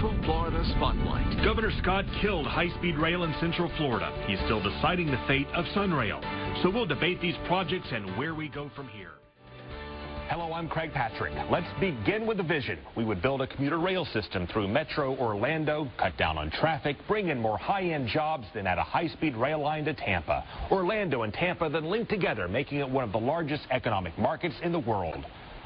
Central Florida Spotlight. Governor Scott killed high-speed rail in Central Florida. He's still deciding the fate of SunRail. So we'll debate these projects and where we go from here. Hello, I'm Craig Patrick. Let's begin with the vision. We would build a commuter rail system through Metro Orlando, cut down on traffic, bring in more high-end jobs, then add a high-speed rail line to Tampa. Orlando and Tampa then linked together, making it one of the largest economic markets in the world.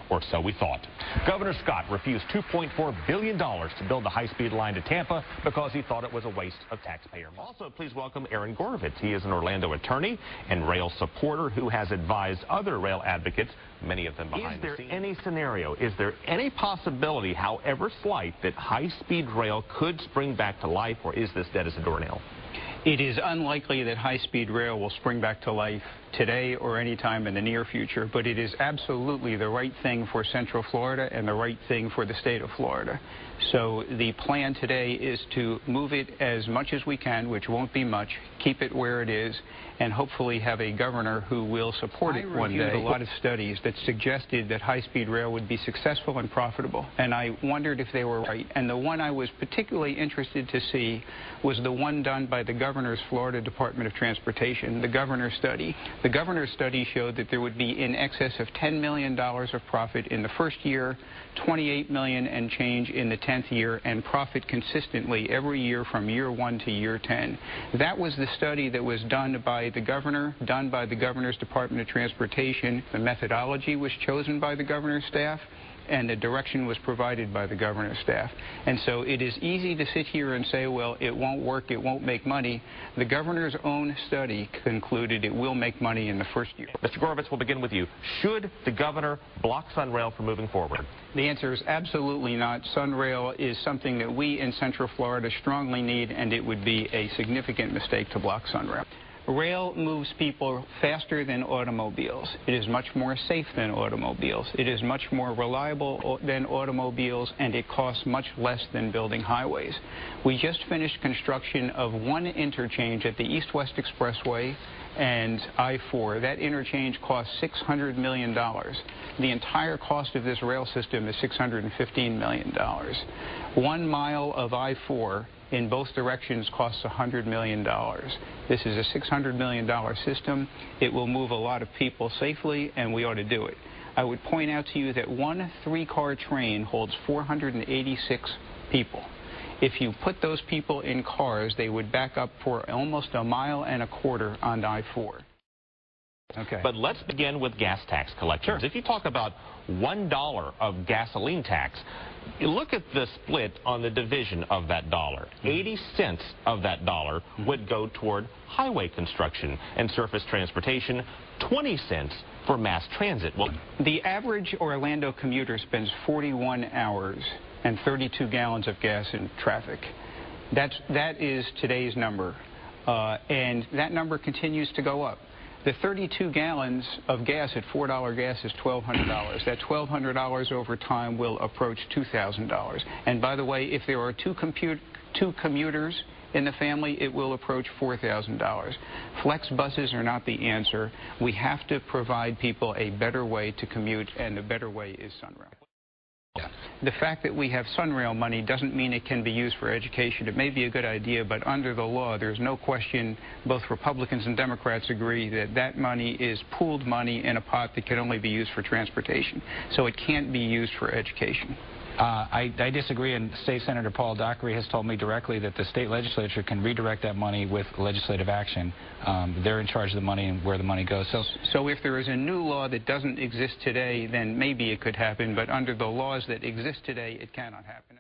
Or so we thought. Governor Scott refused $2.4 billion to build the high-speed line to Tampa because he thought it was a waste of taxpayer money. Also, please welcome Aaron Gorovitz. He is an Orlando attorney and rail supporter who has advised other rail advocates, many of them behind the scenes. Is there any scenario, is there any possibility, however slight, that high-speed rail could spring back to life, or is this dead as a doornail? It is unlikely that high-speed rail will spring back to life today or any time in the near future, but it is absolutely the right thing for Central Florida and the right thing for the state of Florida. So the plan today is to move it as much as we can, which won't be much, keep it where it is, and hopefully have a governor who will support it one day. I reviewed a lot of studies that suggested that high-speed rail would be successful and profitable, and I wondered if they were right. And the one I was particularly interested to see was the one done by the governor's Florida Department of Transportation, the governor study. The governor's study showed that there would be in excess of $10 million of profit in the first year, $28 million and change in the 10th year, and profit consistently every year from year 1 to year 10. That was the study that was done by the governor, done by the governor's Department of Transportation. The methodology was chosen by the governor's staff, and the direction was provided by the governor's staff. And so it is easy to sit here and say, well, it won't work, it won't make money. The governor's own study concluded it will make money in the first year. Mr. Gorovitz, we'll begin with you. Should the governor block SunRail from moving forward? The answer is absolutely not. SunRail is something that we in Central Florida strongly need, and it would be a significant mistake to block SunRail. Rail moves people faster than automobiles. It is much more safe than automobiles. It is much more reliable than automobiles, and it costs much less than building highways. We just finished construction of one interchange at the East-West Expressway and I-4. That interchange cost $600 million. The entire cost of this rail system is $615 million. 1 mile of I-4 in both directions costs $100 million. This is a $600 million system. It will move a lot of people safely, and we ought to do it. I would point out to you that one 3-car train holds 486 people. If you put those people in cars, they would back up for almost 1.25 miles on I-4. Okay. But let's begin with gas tax collections. Sure. If you talk about $1 of gasoline tax, you look at the split on the division of that dollar. 80 cents of that dollar would go toward highway construction and surface transportation, 20 cents for mass transit. Well, the average Orlando commuter spends 41 hours and 32 gallons of gas in traffic. That is today's number, and that number continues to go up. The 32 gallons of gas at $4 gas is $1,200. That $1,200 over time will approach $2,000. And by the way, if there are two commuters in the family, it will approach $4,000. Flex buses are not the answer. We have to provide people a better way to commute, and the better way is SunRail. The fact that we have SunRail money doesn't mean it can be used for education. It may be a good idea, but under the law, there's no question, both Republicans and Democrats agree that that money is pooled money in a pot that can only be used for transportation. So it can't be used for education. I disagree, and State Senator Paul Dockery has told me directly that the state legislature can redirect that money with legislative action. They're in charge of the money and where the money goes. So if there is a new law that doesn't exist today, then maybe it could happen, but under the laws that exist today, it cannot happen.